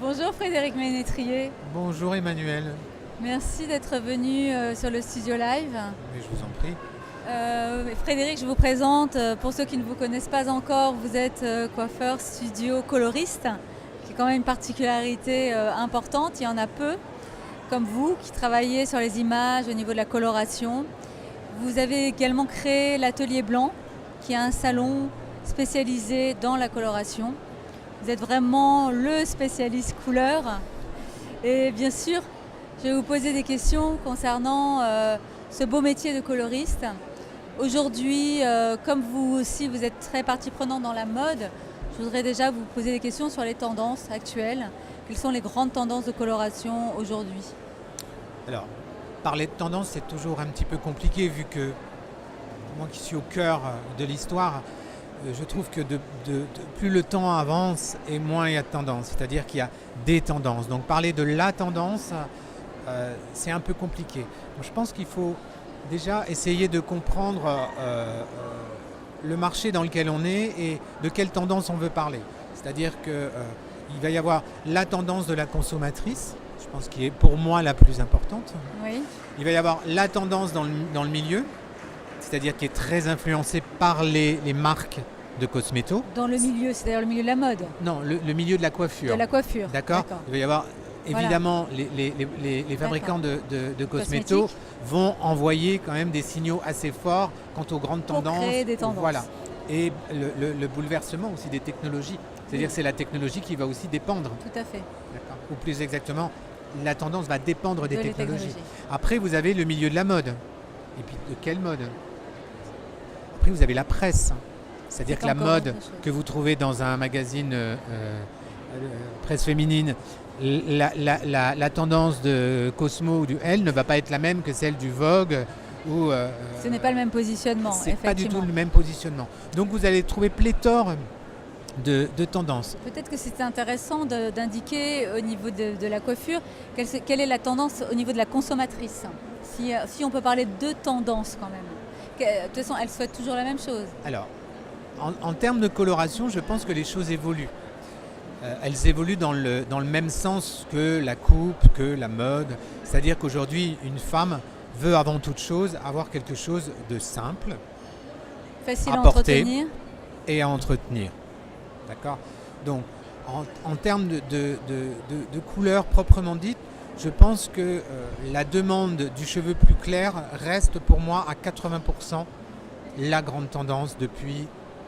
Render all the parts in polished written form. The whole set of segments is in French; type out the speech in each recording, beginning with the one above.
Bonjour Frédéric Ménétrier, Bonjour Emmanuel, merci d'être venu sur le studio live. mais je vous en prie. Frédéric, je vous présente, pour ceux qui ne vous connaissent pas encore, vous êtes coiffeur studio coloriste, qui est quand même une particularité importante, il y en a peu, comme vous, qui travaillez sur les images au niveau de la coloration. Vous avez également créé l'Atelier Blanc, qui est un salon spécialisé dans la coloration. Vous êtes vraiment le spécialiste couleur. Et bien sûr, je vais vous poser des questions concernant ce beau métier de coloriste. Aujourd'hui, comme vous aussi, vous êtes très partie prenante dans la mode, je voudrais déjà vous poser des questions sur les tendances actuelles. Quelles sont les grandes tendances de coloration aujourd'hui? Alors, parler de tendance, c'est toujours un petit peu compliqué vu que moi qui suis au cœur de l'histoire, je trouve que plus le temps avance et moins il y a de tendance. C'est-à-dire qu'il y a des tendances. Donc parler de la tendance, c'est un peu compliqué. Donc, je pense qu'il faut déjà essayer de comprendre le marché dans lequel on est et de quelle tendance on veut parler. C'est-à-dire qu'il va y avoir la tendance de la consommatrice, je pense qui est pour moi la plus importante. Oui. Il va y avoir la tendance dans le milieu, c'est-à-dire qui est très influencée par les marques de cosméto. Dans le milieu, c'est-à-dire le milieu de la mode? Non, le milieu de la coiffure. De la coiffure. D'accord. Il va y avoir évidemment les fabricants de cosméto vont envoyer quand même des signaux assez forts quant aux grandes tendances. Pour créer des tendances. Voilà. Et le bouleversement aussi des technologies. C'est-à-dire que c'est la technologie qui va aussi dépendre. Tout à fait. D'accord. Ou plus exactement, la tendance va dépendre des De les technologies. Après, vous avez le milieu de la mode. Et puis, de quelle mode? Après, vous avez la presse. C'est-à-dire que la mode que vous trouvez dans un magazine presse féminine, la tendance de Cosmo ou du Elle ne va pas être la même que celle du Vogue. Ce n'est pas le même positionnement. C'est pas du tout le même positionnement. Donc, vous allez trouver pléthore de tendances. Peut-être que c'est intéressant d'indiquer au niveau de la coiffure quelle est la tendance au niveau de la consommatrice. Si on peut parler de tendance quand même. De toute façon, elle souhaite toujours la même chose. Alors, en termes de coloration, je pense que les choses évoluent. Elles évoluent dans le même sens que la coupe, que la mode. C'est-à-dire qu'aujourd'hui, une femme veut avant toute chose avoir quelque chose de simple, facile à à porter entretenir et à entretenir. D'accord. Donc, en termes de couleur proprement dite, je pense que la demande du cheveu plus clair reste pour moi à 80% la grande tendance depuis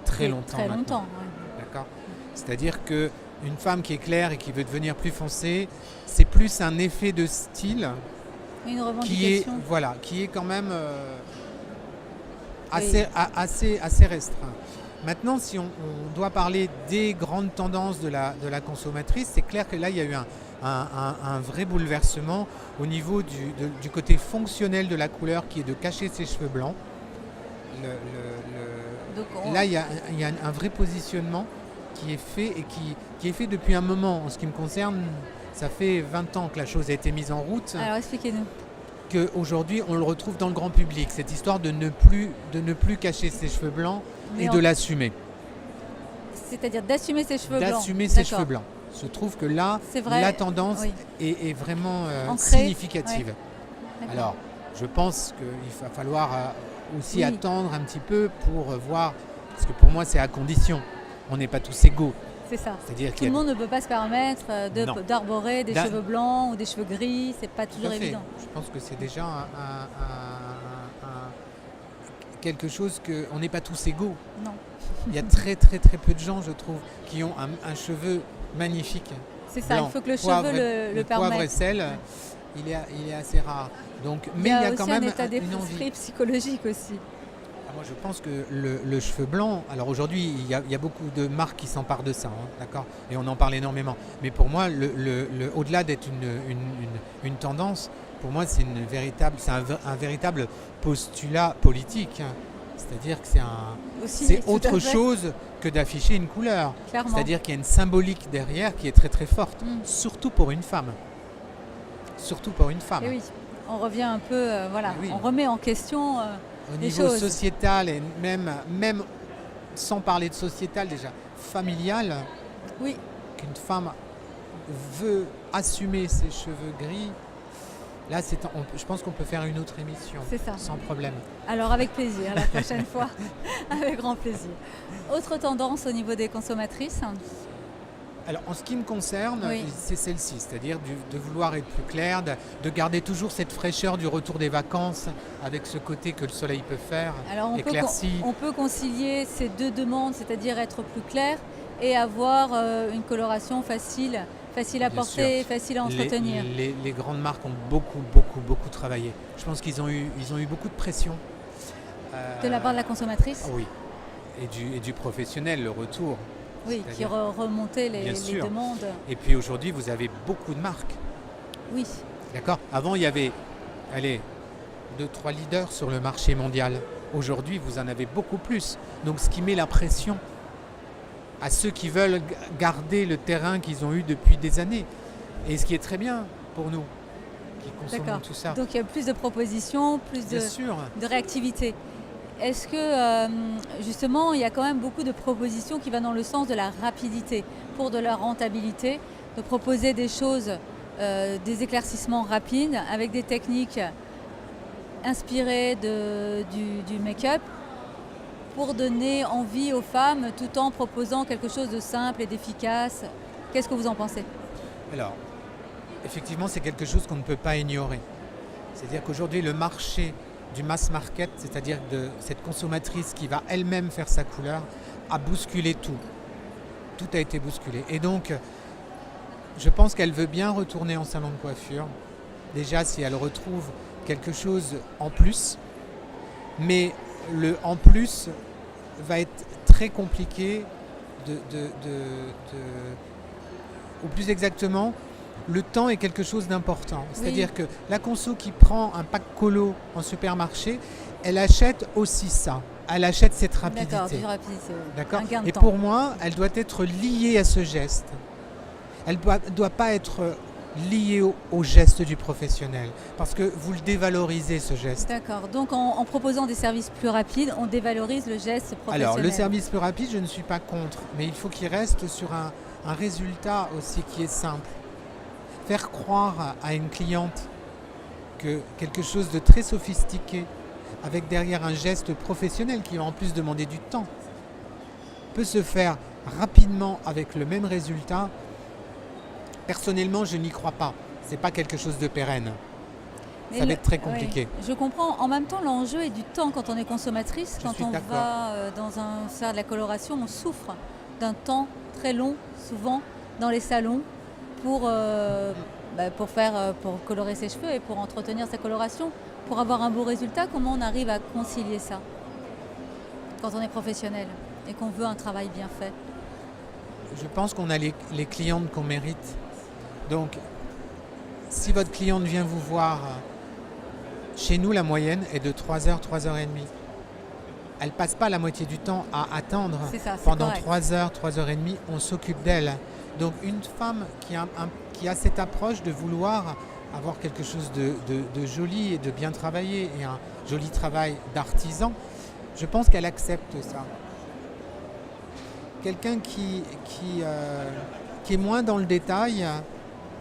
très longtemps. Très longtemps, oui. D'accord. C'est-à-dire qu'une femme qui est claire et qui veut devenir plus foncée, c'est plus un effet de style une revendication. qui est quand même assez restreint. Maintenant, si on doit parler des grandes tendances de la consommatrice, c'est clair que là, il y a eu un vrai bouleversement au niveau du côté fonctionnel de la couleur qui est de cacher ses cheveux blancs. Là, il y a un vrai positionnement qui est fait et qui est fait depuis un moment. En ce qui me concerne, ça fait 20 ans que la chose a été mise en route. Alors expliquez-nous. Qu'aujourd'hui, on le retrouve dans le grand public, cette histoire de ne plus cacher ses cheveux blancs et de l'assumer. C'est-à-dire d'assumer ses cheveux blancs. D'assumer ses cheveux blancs. Je trouve que là, la tendance est vraiment significative. Ouais. Alors, je pense qu'il va falloir aussi attendre un petit peu pour voir, parce que pour moi, c'est à condition. On n'est pas tous égaux. C'est ça. C'est-à-dire tout le monde ne peut pas se permettre d'arborer des cheveux blancs ou des cheveux gris, c'est pas toujours évident. Je pense que c'est déjà quelque chose qu'on n'est pas tous égaux. Non. Il y a très très très peu de gens, je trouve, qui ont un cheveu magnifique. C'est ça, blanc. Il faut que le cheveu le permette. Poivre et sel, il est assez rare. Donc, mais il y a quand même un état une envie. d'esprit psychologique aussi. Moi, je pense que le cheveu blanc, alors aujourd'hui, il y a beaucoup de marques qui s'emparent de ça, d'accord, et on en parle énormément. Mais pour moi, au-delà d'être une tendance, pour moi, c'est un véritable postulat politique. C'est-à-dire que c'est autre chose que d'afficher une couleur. Clairement. C'est-à-dire qu'il y a une symbolique derrière qui est très très forte, surtout pour une femme. Surtout pour une femme. Et oui, on revient un peu, on remet en question. Au niveau sociétal et même sans parler de sociétal déjà, familial, qu'une femme veut assumer ses cheveux gris, là, je pense qu'on peut faire une autre émission. C'est ça. Sans problème. Alors avec plaisir, la prochaine fois, avec grand plaisir. Autre tendance au niveau des consommatrices? Alors en ce qui me concerne, Oui. c'est celle-ci, c'est-à-dire de vouloir être plus clair, de garder toujours cette fraîcheur du retour des vacances avec ce côté que le soleil peut faire, Alors éclairci. on peut concilier ces deux demandes, c'est-à-dire être plus clair et avoir une coloration facile à Bien porter, sûr. facile à entretenir. Les grandes marques ont beaucoup travaillé. Je pense qu'ils ont eu beaucoup de pression. De la part de la consommatrice? Oui, et du professionnel, le retour. Oui, qui C'est-à-dire- remontait Bien les sûr. demandes. Et puis aujourd'hui, vous avez beaucoup de marques. Oui, D'accord. Avant, il y avait, 2-3 leaders sur le marché mondial. Aujourd'hui, vous en avez beaucoup plus. Donc, ce qui met la pression à ceux qui veulent garder le terrain qu'ils ont eu depuis des années. Et ce qui est très bien pour nous, qui consommons d'accord. tout ça. Donc il y a plus de propositions, plus Bien sûr. de réactivité. Est-ce que justement il y a quand même beaucoup de propositions qui vont dans le sens de la rapidité, pour de la rentabilité, de proposer des choses, des éclaircissements rapides avec des techniques inspirées du make-up pour donner envie aux femmes tout en proposant quelque chose de simple et d'efficace? Qu'est-ce que vous en pensez? Alors, effectivement, c'est quelque chose qu'on ne peut pas ignorer. C'est-à-dire qu'aujourd'hui, le marché du mass market, c'est-à-dire de cette consommatrice qui va elle-même faire sa couleur, a bousculé tout. Tout a été bousculé. Et donc, je pense qu'elle veut bien retourner en salon de coiffure. Déjà, si elle retrouve quelque chose en plus. Mais le en plus va être très compliqué ou plus exactement, le temps est quelque chose d'important. C'est-à-dire que la conso qui prend un pack colo en supermarché, elle achète aussi ça. Elle achète cette rapidité. D'accord, du rapidité. D'accord. Un gain de Et temps. pour moi, elle doit être liée à ce geste. Elle ne doit pas être liée au geste du professionnel. Parce que vous le dévalorisez, ce geste. D'accord, donc en proposant des services plus rapides, on dévalorise le geste professionnel. Alors, le service plus rapide, je ne suis pas contre. Mais il faut qu'il reste sur un résultat aussi qui est simple. Faire croire à une cliente que quelque chose de très sophistiqué, avec derrière un geste professionnel qui va en plus demander du temps, peut se faire rapidement avec le même résultat. Personnellement, je n'y crois pas. Ce n'est pas quelque chose de pérenne. Mais Ça va être très compliqué. Oui, je comprends. En même temps, l'enjeu est du temps quand on est consommatrice. Quand suis on d'accord. va dans un faire de la coloration, on souffre d'un temps très long, souvent, dans les salons, pour colorer ses cheveux et pour entretenir sa coloration. Pour avoir un beau résultat, comment on arrive à concilier ça quand on est professionnel et qu'on veut un travail bien fait? Je pense qu'on a les clientes qu'on mérite. Donc, si votre cliente vient vous voir, chez nous, la moyenne est de 3 heures, 3h30. Elle ne passe pas la moitié du temps à attendre. C'est ça, c'est Pendant correct. 3 heures, 3h30, on s'occupe d'elle. Donc, une femme qui a cette approche de vouloir avoir quelque chose de joli et de bien travaillé et un joli travail d'artisan, je pense qu'elle accepte ça. Quelqu'un qui est moins dans le détail,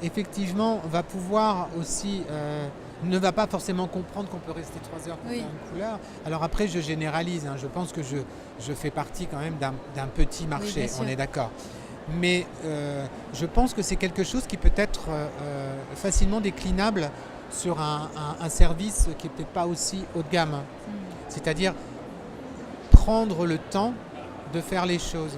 effectivement, va pouvoir aussi, ne va pas forcément comprendre qu'on peut rester 3 heures pour Oui. faire une couleur. Alors après, je généralise, je pense que je fais partie quand même d'un petit marché, bien sûr. on est d'accord. Mais je pense que c'est quelque chose qui peut être facilement déclinable sur un service qui n'est peut-être pas aussi haut de gamme. C'est-à-dire prendre le temps de faire les choses.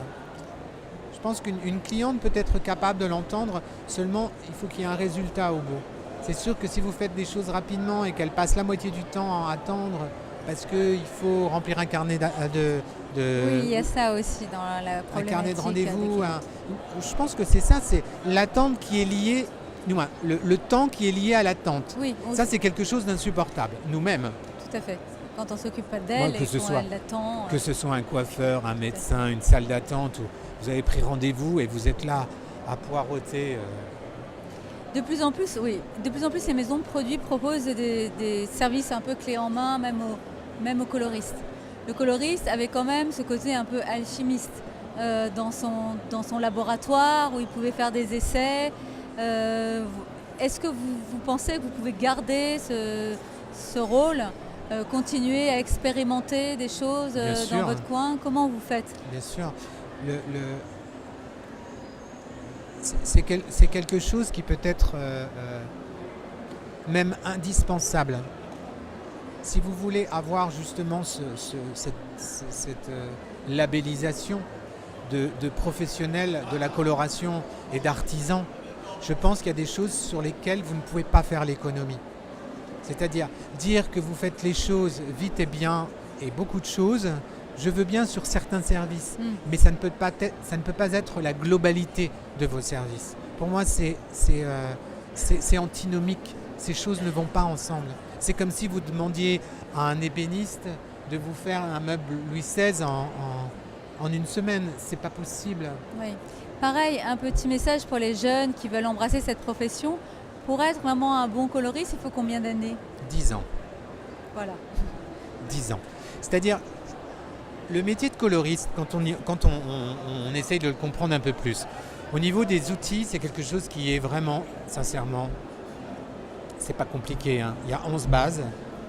Je pense qu'une cliente peut être capable de l'entendre, seulement il faut qu'il y ait un résultat au bout. C'est sûr que si vous faites des choses rapidement et qu'elle passe la moitié du temps à attendre parce qu'il faut remplir un carnet Oui, il y a ça aussi dans la un problématique. carnet de rendez-vous, des clients. je pense que c'est ça, c'est l'attente qui est liée, le temps qui est lié à l'attente. Oui, Ça, c'est quelque chose d'insupportable, nous-mêmes. tout à fait. Quand on ne s'occupe pas d'elle que et ce qu'on soit- l'attend. Que ce soit un coiffeur, un médecin, une salle d'attente où vous avez pris rendez-vous et vous êtes là à poireauter. De plus en plus, oui. De plus en plus, ces maisons de produits proposent des services un peu clés en main, même aux coloristes. Le coloriste avait quand même ce côté un peu alchimiste dans son laboratoire où il pouvait faire des essais, Est-ce que vous pensez que vous pouvez garder ce rôle, continuer à expérimenter des choses Bien dans sûr. votre coin? Comment vous faites? Bien sûr. C'est quelque chose qui peut être même indispensable. Si vous voulez avoir justement cette labellisation de professionnels de la coloration et d'artisans, je pense qu'il y a des choses sur lesquelles vous ne pouvez pas faire l'économie. C'est-à-dire dire que vous faites les choses vite et bien et beaucoup de choses, je veux bien sur certains services, mais ça ne peut pas être la globalité de vos services. Pour moi, c'est antinomique. Ces choses ne vont pas ensemble. C'est comme si vous demandiez à un ébéniste de vous faire un meuble Louis XVI en une semaine. C'est pas possible. Oui. Pareil, un petit message pour les jeunes qui veulent embrasser cette profession. Pour être vraiment un bon coloriste, il faut combien d'années? 10 ans. Voilà. 10 ans. C'est-à-dire, le métier de coloriste, quand on essaye de le comprendre un peu plus, au niveau des outils, c'est quelque chose qui est vraiment, sincèrement, c'est pas compliqué. Hein. Il y a 11 bases,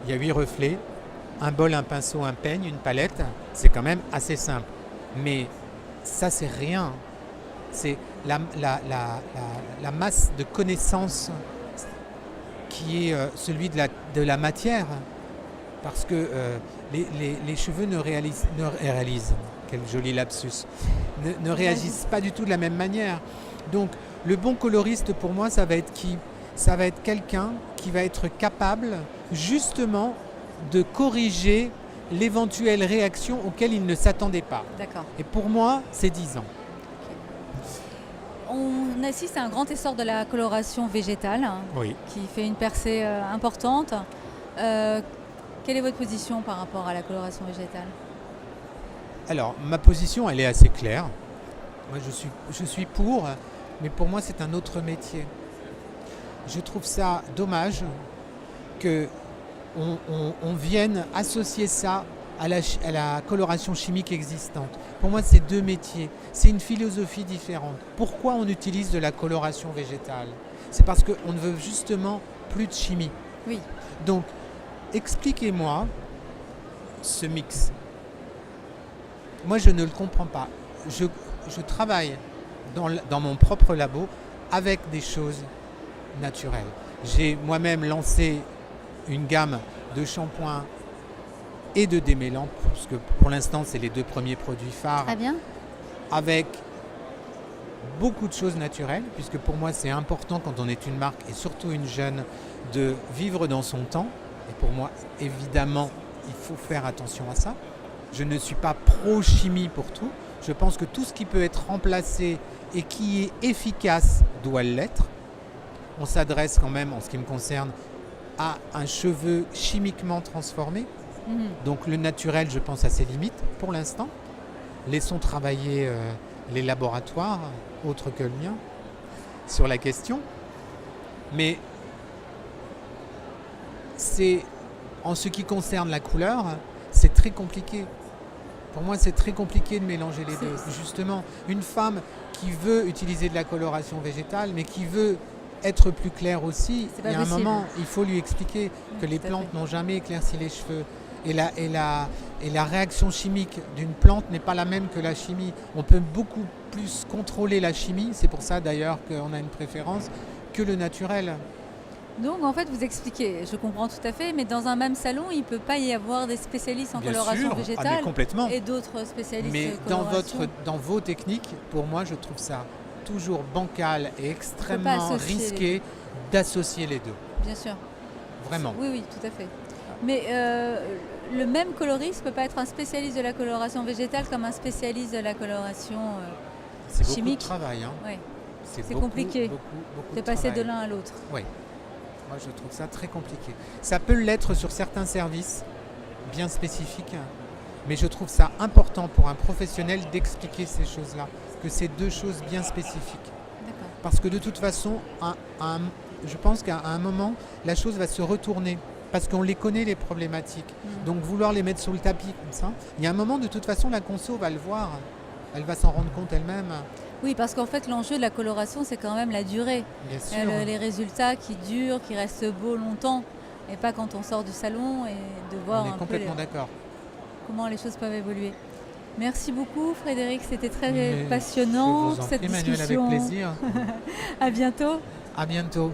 il y a 8 reflets, un bol, un pinceau, un peigne, une palette. C'est quand même assez simple. Mais ça, c'est rien. C'est la masse de connaissances qui est celui de la matière. Parce que les cheveux ne réalisent, quel joli lapsus, ne réagissent pas du tout de la même manière. Donc le bon coloriste pour moi, ça va être qui? Ça va être quelqu'un qui va être capable justement de corriger l'éventuelle réaction auquel il ne s'attendait pas. D'accord. Et pour moi, c'est 10 ans. On assiste à un grand essor de la coloration végétale, Oui. qui fait une percée importante. Quelle est votre position par rapport à la coloration végétale? Alors, ma position, elle est assez claire. Moi, je suis pour, mais pour moi, c'est un autre métier. Je trouve ça dommage qu'on vienne associer ça à la coloration chimique existante. Pour moi, c'est deux métiers. C'est une philosophie différente. Pourquoi on utilise de la coloration végétale? C'est parce qu'on ne veut justement plus de chimie. Oui. Donc, expliquez-moi ce mix. Moi, je ne le comprends pas. Je travaille dans mon propre labo avec des choses naturelles. J'ai moi-même lancé une gamme de shampoings et de démêlants, parce que pour l'instant, c'est les deux premiers produits phares. Très bien. Avec beaucoup de choses naturelles, puisque pour moi, c'est important quand on est une marque, et surtout une jeune, de vivre dans son temps. Et pour moi, évidemment, il faut faire attention à ça. Je ne suis pas pro-chimie pour tout. Je pense que tout ce qui peut être remplacé et qui est efficace doit l'être. On s'adresse quand même, en ce qui me concerne, à un cheveu chimiquement transformé. Donc le naturel, je pense, à ses limites pour l'instant. Laissons travailler les laboratoires, autres que le mien, sur la question. Mais c'est, en ce qui concerne la couleur, c'est très compliqué. Pour moi, c'est très compliqué de mélanger les deux. Justement, une femme qui veut utiliser de la coloration végétale, mais qui veut être plus claire aussi, il y a un moment, il faut lui expliquer que les plantes n'ont jamais éclairci les cheveux. Et la réaction chimique d'une plante n'est pas la même que la chimie. On peut beaucoup plus contrôler la chimie, c'est pour ça d'ailleurs qu'on a une préférence, que le naturel. Donc en fait, vous expliquez, je comprends tout à fait, mais dans un même salon, il ne peut pas y avoir des spécialistes en coloration végétale et d'autres spécialistes mais coloration. dans vos techniques, pour moi, je trouve ça toujours bancal et extrêmement risqué d'associer les deux. Bien sûr. Vraiment. Oui, oui, tout à fait. Mais le même coloriste ne peut pas être un spécialiste de la coloration végétale comme un spécialiste de la coloration chimique. C'est beaucoup de travail. Hein. Ouais. C'est beaucoup, compliqué beaucoup de passer de l'un à l'autre. Oui. Moi, je trouve ça très compliqué. Ça peut l'être sur certains services bien spécifiques, mais je trouve ça important pour un professionnel d'expliquer ces choses-là, que c'est deux choses bien spécifiques. D'accord. Parce que de toute façon, je pense qu'à un moment, la chose va se retourner. Parce qu'on les connaît, les problématiques. Donc vouloir les mettre sur le tapis comme ça, il y a un moment, de toute façon, la conso va le voir. Elle va s'en rendre compte elle-même. Oui, parce qu'en fait, l'enjeu de la coloration, c'est quand même la durée. Bien sûr. Les résultats qui durent, qui restent beaux longtemps, et pas quand on sort du salon et de voir On est un peu complètement d'accord. comment les choses peuvent évoluer. Merci beaucoup Frédéric, c'était très Mais passionnant je vous en cette prie, Manuel, avec discussion. plaisir. À bientôt. À bientôt.